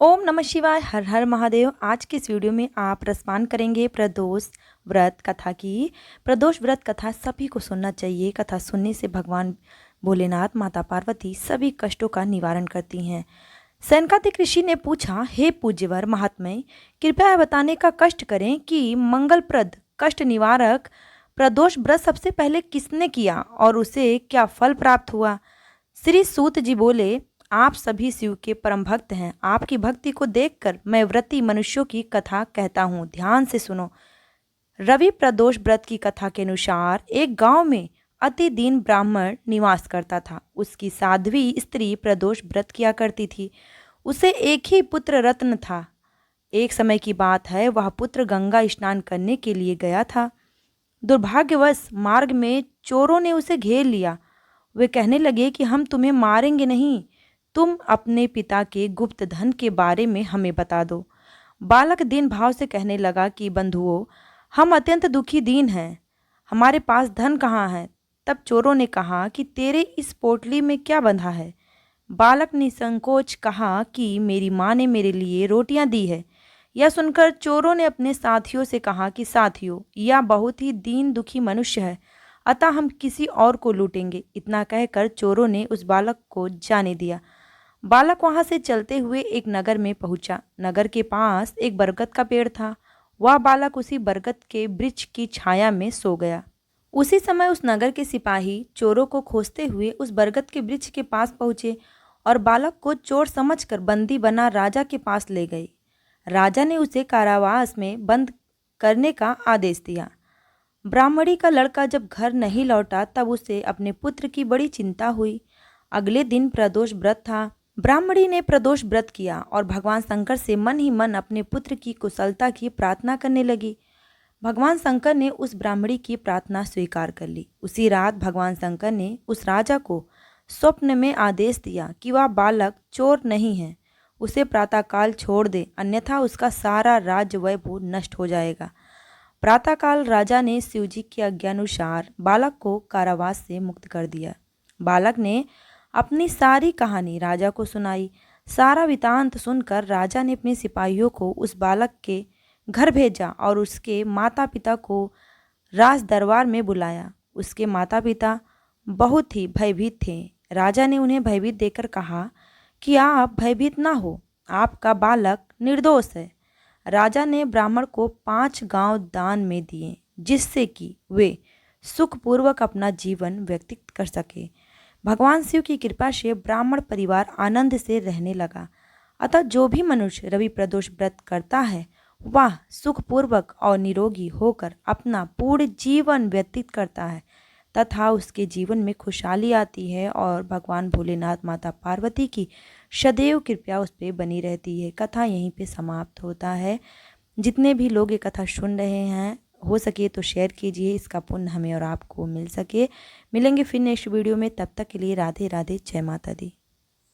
ओम नमः शिवाय। हर हर महादेव। आज की इस वीडियो में आप रसपान करेंगे प्रदोष व्रत कथा की। प्रदोष व्रत कथा सभी को सुनना चाहिए। कथा सुनने से भगवान भोलेनाथ, माता पार्वती सभी कष्टों का निवारण करती हैं। सनकादिक ऋषि ने पूछा, हे पूज्यवर महात्मय, कृपया यह बताने का कष्ट करें कि मंगलप्रद कष्ट निवारक प्रदोष व्रत सबसे पहले किसने किया और उसे क्या फल प्राप्त हुआ। श्री सूत जी बोले, आप सभी शिव के परम भक्त हैं। आपकी भक्ति को देखकर मैं व्रती मनुष्यों की कथा कहता हूँ, ध्यान से सुनो। रवि प्रदोष व्रत की कथा के अनुसार एक गांव में अति दीन ब्राह्मण निवास करता था। उसकी साध्वी स्त्री प्रदोष व्रत किया करती थी। उसे एक ही पुत्र रत्न था। एक समय की बात है, वह पुत्र गंगा स्नान करने के लिए गया था। दुर्भाग्यवश मार्ग में चोरों ने उसे घेर लिया। वे कहने लगे कि हम तुम्हें मारेंगे नहीं, तुम अपने पिता के गुप्त धन के बारे में हमें बता दो। बालक दीन भाव से कहने लगा कि बंधुओं, हम अत्यंत दुखी दीन हैं, हमारे पास धन कहाँ है। तब चोरों ने कहा कि तेरे इस पोटली में क्या बंधा है। बालक ने संकोच कहा कि मेरी माँ ने मेरे लिए रोटियां दी है। यह सुनकर चोरों ने अपने साथियों से कहा कि साथियों, यह बहुत ही दीन दुखी मनुष्य है, अतः हम किसी और को लूटेंगे। इतना कहकर चोरों ने उस बालक को जाने दिया। बालक वहां से चलते हुए एक नगर में पहुंचा। नगर के पास एक बरगद का पेड़ था। वह बालक उसी बरगद के वृक्ष की छाया में सो गया। उसी समय उस नगर के सिपाही चोरों को खोजते हुए उस बरगद के वृक्ष के पास पहुंचे और बालक को चोर समझकर बंदी बना राजा के पास ले गए। राजा ने उसे कारावास में बंद करने का आदेश दिया। ब्राह्मणी का लड़का जब घर नहीं लौटा तब उसे अपने पुत्र की बड़ी चिंता हुई। अगले दिन प्रदोष व्रत था। ब्राह्मणी ने प्रदोष व्रत किया और भगवान शंकर से मन ही मन अपने पुत्र की कुशलता की प्रार्थना करने लगी। भगवान शंकर ने उस ब्राह्मणी की प्रार्थना स्वीकार कर ली। उसी रात भगवान शंकर ने उस राजा को स्वप्न में आदेश दिया कि वह बालक चोर नहीं है, उसे प्रातःकाल छोड़ दे, अन्यथा उसका सारा राज्य वैभव नष्ट हो जाएगा। प्रातःकाल राजा ने शिवजी की आज्ञानुसार बालक को कारावास से मुक्त कर दिया। बालक ने अपनी सारी कहानी राजा को सुनाई। सारा वृतांत सुनकर राजा ने अपने सिपाहियों को उस बालक के घर भेजा और उसके माता पिता को राज दरबार में बुलाया। उसके माता पिता बहुत ही भयभीत थे। राजा ने उन्हें भयभीत देकर कहा कि आप भयभीत ना हो, आपका बालक निर्दोष है। राजा ने ब्राह्मण को 5 गांव दान में दिए, जिससे कि वे सुखपूर्वक अपना जीवन व्यतीत कर सके। भगवान शिव की कृपा से ब्राह्मण परिवार आनंद से रहने लगा। अतः जो भी मनुष्य रवि प्रदोष व्रत करता है, वह सुखपूर्वक और निरोगी होकर अपना पूर्ण जीवन व्यतीत करता है तथा उसके जीवन में खुशहाली आती है और भगवान भोलेनाथ, माता पार्वती की सदैव कृपा उस पर बनी रहती है। कथा यहीं पे समाप्त होता है। जितने भी लोग ये कथा सुन रहे हैं, हो सके तो शेयर कीजिए, इसका पुण्य हमें और आपको मिल सके। मिलेंगे फिर नेक्स्ट वीडियो में, तब तक के लिए राधे राधे, जय माता दी।